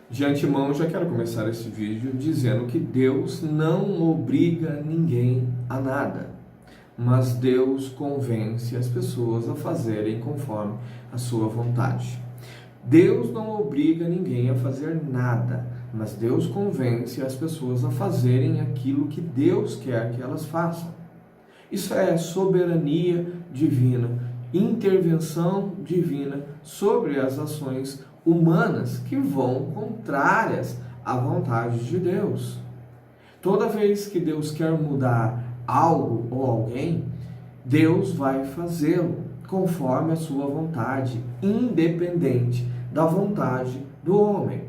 De antemão, eu já quero começar esse vídeo dizendo que Deus não obriga ninguém a nada, mas Deus convence as pessoas a fazerem conforme a sua vontade. Deus não obriga ninguém a fazer nada, mas Deus convence as pessoas a fazerem aquilo que Deus quer que elas façam. Isso é soberania divina, intervenção divina sobre as ações humanas que vão contrárias à vontade de Deus. Toda vez que Deus quer mudar algo ou alguém, Deus vai fazê-lo conforme a sua vontade, independente da vontade do homem.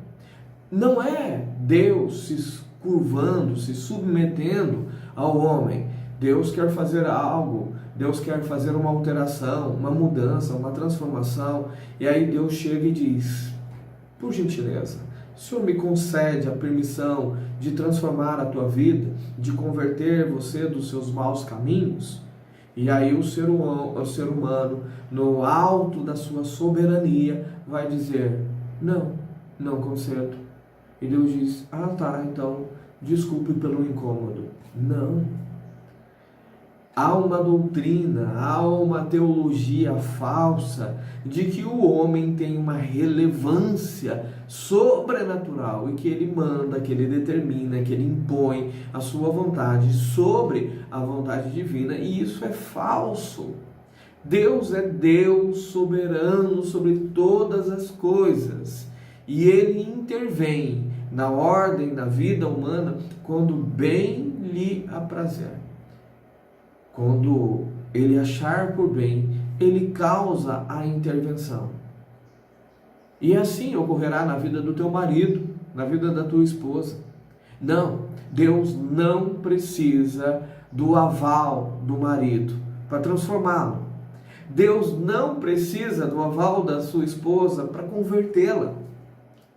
Não é Deus se curvando, se submetendo ao homem. Deus quer fazer algo, Deus quer fazer uma alteração, uma mudança, uma transformação, e aí Deus chega e diz: por gentileza, o Senhor me concede a permissão de transformar a tua vida, de converter você dos seus maus caminhos? E aí o ser humano, no alto da sua soberania, vai dizer: não, não concedo. E Deus diz: ah tá, então desculpe pelo incômodo. Não. Há uma doutrina, há uma teologia falsa de que o homem tem uma relevância sobrenatural e que ele manda, que ele determina, que ele impõe a sua vontade sobre a vontade divina, e isso é falso. Deus é Deus soberano sobre todas as coisas e ele intervém na ordem da vida humana quando bem lhe aprazer. Quando ele achar por bem, ele causa a intervenção. E assim ocorrerá na vida do teu marido, na vida da tua esposa. Não, Deus não precisa do aval do marido para transformá-lo. Deus não precisa do aval da sua esposa para convertê-la.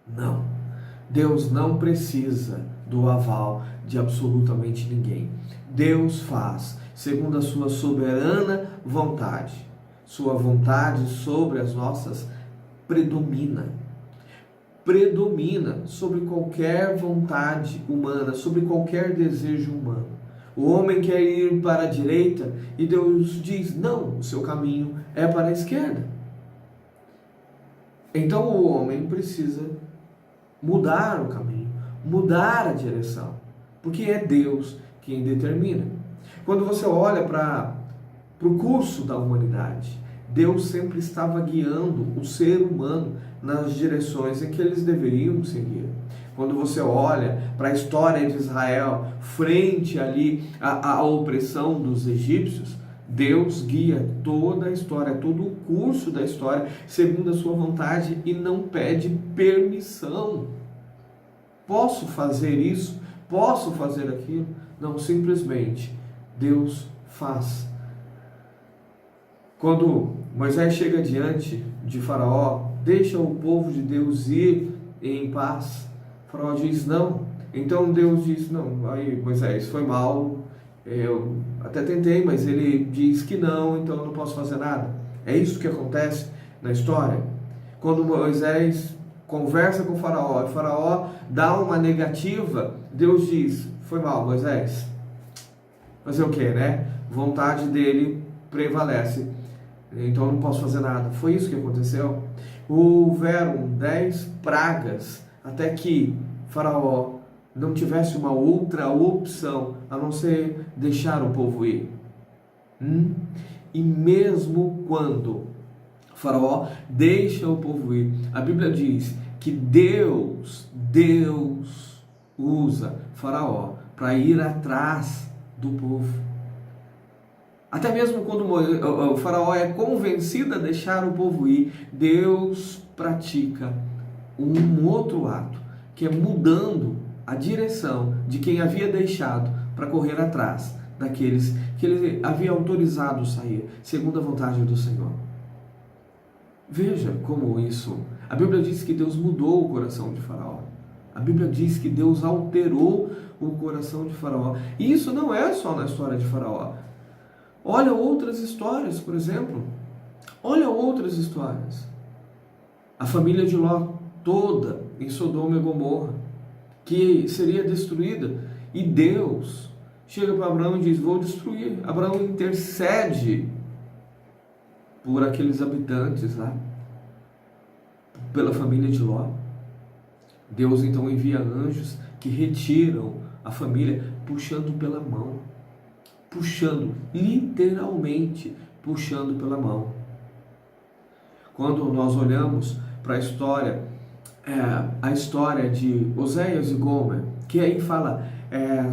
Não, Deus não precisa do aval de absolutamente ninguém. Deus faz segundo a sua soberana vontade. Sua vontade sobre as nossas predomina sobre qualquer vontade humana, sobre qualquer desejo humano. O homem quer ir para a direita e Deus diz: não, o seu caminho é para a esquerda. Então o homem precisa mudar o caminho, mudar a direção, porque é Deus quem determina. Quando você olha para o curso da humanidade, Deus sempre estava guiando o ser humano nas direções em que eles deveriam seguir. Quando você olha para a história de Israel, frente ali à opressão dos egípcios, Deus guia toda a história, todo o curso da história, segundo a sua vontade, e não pede permissão. Posso fazer isso? Posso fazer aquilo? Não, simplesmente Deus faz. Quando Moisés chega diante de Faraó: deixa o povo de Deus ir em paz. Faraó diz: não. Então Deus diz: não, aí Moisés, foi mal, eu até tentei, mas ele diz que não, então eu não posso fazer nada. É isso que acontece na história. Quando Moisés conversa com Faraó e Faraó dá uma negativa, Deus diz: foi mal, Moisés. Fazer o que, né? Vontade dele prevalece. Então eu não posso fazer nada. Foi isso que aconteceu. Houveram 10 pragas até que Faraó não tivesse uma outra opção a não ser deixar o povo ir. E mesmo quando Faraó deixa o povo ir, a Bíblia diz que Deus usa Faraó para ir atrás do povo. Até mesmo quando o Faraó é convencido a deixar o povo ir, Deus pratica um outro ato, que é mudando a direção de quem havia deixado para correr atrás daqueles que ele havia autorizado sair, segundo a vontade do Senhor. Veja como isso. A Bíblia diz que Deus mudou o coração de Faraó. A Bíblia diz que Deus alterou o coração de Faraó. E isso não é só na história de Faraó. Olha outras histórias, por exemplo. Olha outras histórias. A família de Ló toda em Sodoma e Gomorra, que seria destruída. E Deus chega para Abraão e diz: vou destruir. Abraão intercede por aqueles habitantes lá, pela família de Ló. Deus então envia anjos que retiram a família, puxando pela mão. Puxando, literalmente puxando pela mão. Quando nós olhamos para a história de Oséias e Gomer, que aí fala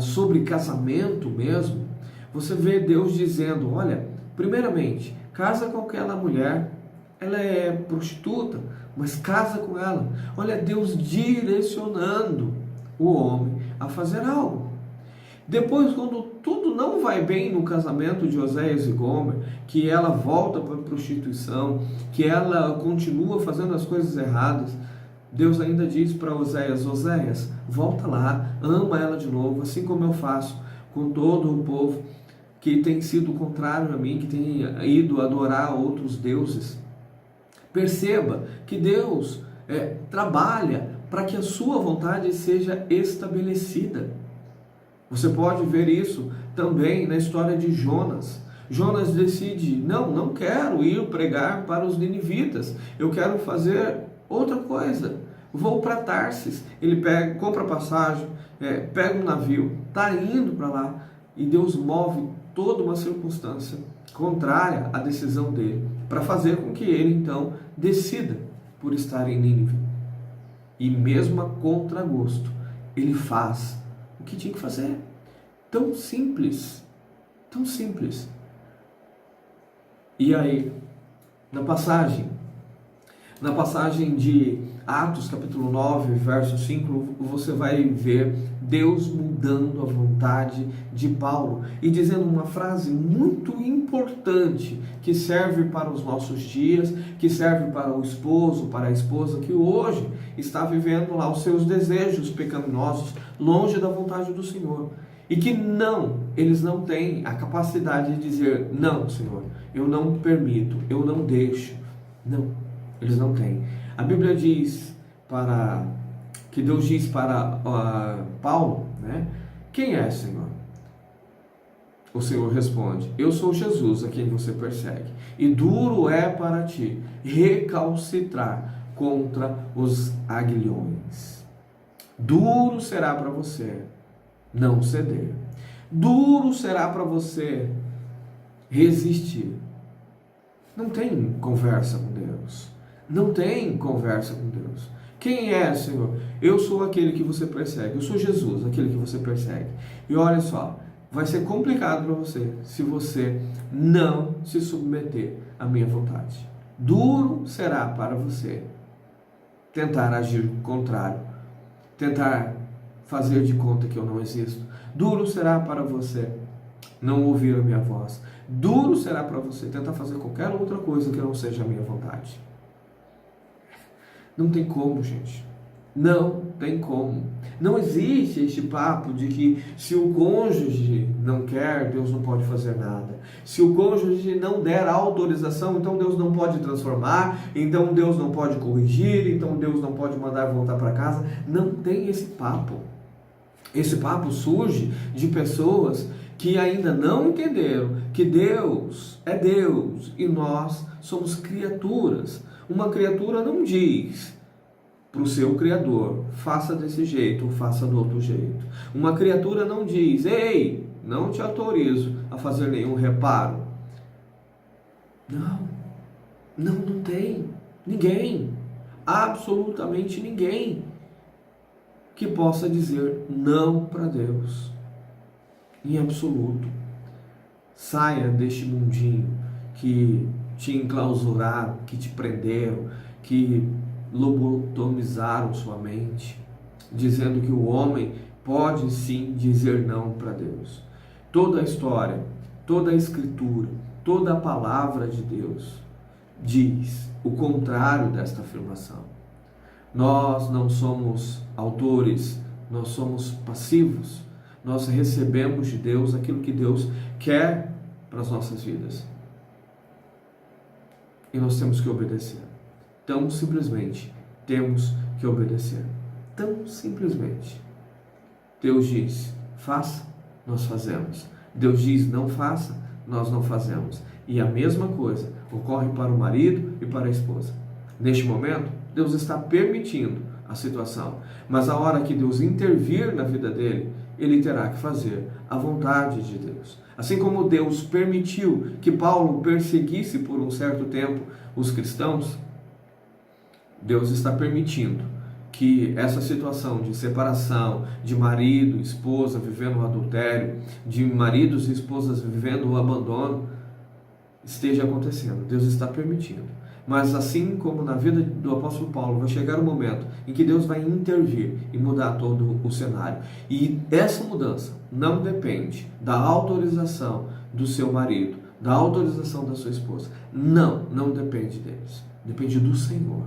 sobre casamento mesmo, você vê Deus dizendo: olha, primeiramente, casa com aquela mulher, ela é prostituta, mas casa com ela. Olha, Deus direcionando o homem a fazer algo. Depois, quando tudo não vai bem no casamento de Oséias e Gomer, que ela volta para a prostituição, que ela continua fazendo as coisas erradas, Deus ainda diz para Oséias: Oséias, volta lá, ama ela de novo, assim como eu faço com todo o povo que tem sido contrário a mim, que tem ido adorar outros deuses. Perceba que Deus trabalha para que a sua vontade seja estabelecida. Você pode ver isso também na história de Jonas. Jonas decide: não quero ir pregar para os ninivitas, eu quero fazer outra coisa. Vou para Tarsis. Ele compra passagem, pega um navio, está indo para lá, e Deus move toda uma circunstância contrária à decisão dele, para fazer com que ele então decida por estar em Nínive. E mesmo a contragosto, ele faz o que tinha que fazer. Tão simples, tão simples. E aí, na passagem de Atos, capítulo 9, verso 5, você vai ver Deus mudando a vontade de Paulo e dizendo uma frase muito importante que serve para os nossos dias, que serve para o esposo, para a esposa que hoje está vivendo lá os seus desejos pecaminosos longe da vontade do Senhor. E que eles não têm a capacidade de dizer: não, Senhor, eu não permito, eu não deixo. Não, eles não têm. A Bíblia diz que Deus diz para Paulo, né? Quem é, Senhor? O Senhor responde: eu sou Jesus a quem você persegue. E duro é para ti recalcitrar contra os aguilhões. Duro será para você não ceder. Duro será para você resistir. Não tem conversa com Deus. Não tem conversa com Deus. Quem é, Senhor? Eu sou aquele que você persegue. Eu sou Jesus, aquele que você persegue. E olha só, vai ser complicado para você se você não se submeter à minha vontade. Duro será para você tentar agir contrário, tentar fazer de conta que eu não existo. Duro será para você não ouvir a minha voz. Duro será para você tentar fazer qualquer outra coisa que não seja a minha vontade. Não tem como, gente. Não tem como. Não existe este papo de que se o cônjuge não quer, Deus não pode fazer nada. Se o cônjuge não der autorização, então Deus não pode transformar, então Deus não pode corrigir, então Deus não pode mandar voltar para casa. Não tem esse papo. Esse papo surge de pessoas que ainda não entenderam que Deus é Deus e nós somos criaturas. Uma criatura não diz para o seu Criador: faça desse jeito ou faça do outro jeito. Uma criatura não diz: ei, não te autorizo a fazer nenhum reparo. Não tem ninguém, absolutamente ninguém, que possa dizer não para Deus, em absoluto. Saia deste mundinho que te enclausuraram, que te prenderam, que lobotomizaram sua mente, dizendo que o homem pode sim dizer não para Deus. Toda a história, toda a escritura, toda a palavra de Deus diz o contrário desta afirmação. Nós não somos autores, nós somos passivos. Nós recebemos de Deus aquilo que Deus quer para as nossas vidas. E nós temos que obedecer. Então, simplesmente, temos que obedecer. Tão simplesmente. Deus diz, faça, nós fazemos. Deus diz, não faça, nós não fazemos. E a mesma coisa ocorre para o marido e para a esposa. Neste momento, Deus está permitindo a situação, mas a hora que Deus intervir na vida dele, ele terá que fazer a vontade de Deus. Assim como Deus permitiu que Paulo perseguisse por um certo tempo os cristãos, Deus está permitindo que essa situação de separação, de marido e esposa vivendo o adultério, de maridos e esposas vivendo o abandono, esteja acontecendo. Deus está permitindo. Mas assim como na vida do apóstolo Paulo, vai chegar um momento em que Deus vai intervir e mudar todo o cenário. E essa mudança não depende da autorização do seu marido, da autorização da sua esposa. Não depende deles. Depende do Senhor.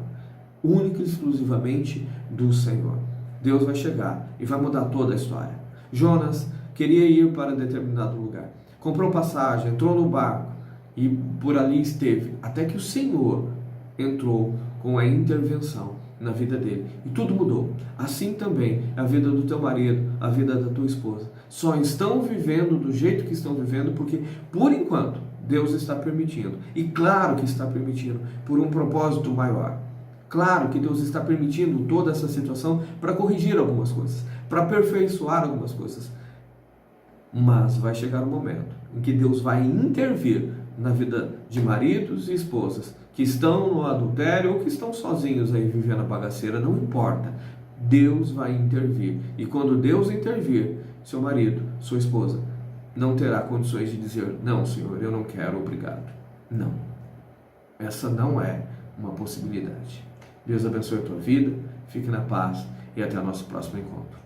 Única e exclusivamente do Senhor. Deus vai chegar e vai mudar toda a história. Jonas queria ir para determinado lugar. Comprou passagem, entrou no barco e por ali esteve, até que o Senhor entrou com a intervenção na vida dele. E tudo mudou. Assim também é a vida do teu marido, a vida da tua esposa. Só estão vivendo do jeito que estão vivendo porque, por enquanto, Deus está permitindo. E claro que está permitindo por um propósito maior. Claro que Deus está permitindo toda essa situação para corrigir algumas coisas, para aperfeiçoar algumas coisas. Mas vai chegar um momento em que Deus vai intervir na vida de maridos e esposas que estão no adultério ou que estão sozinhos aí vivendo a bagaceira, não importa. Deus vai intervir. E quando Deus intervir, seu marido, sua esposa, não terá condições de dizer, não, Senhor, eu não quero, obrigado. Não. Essa não é uma possibilidade. Deus abençoe a tua vida, fique na paz e até o nosso próximo encontro.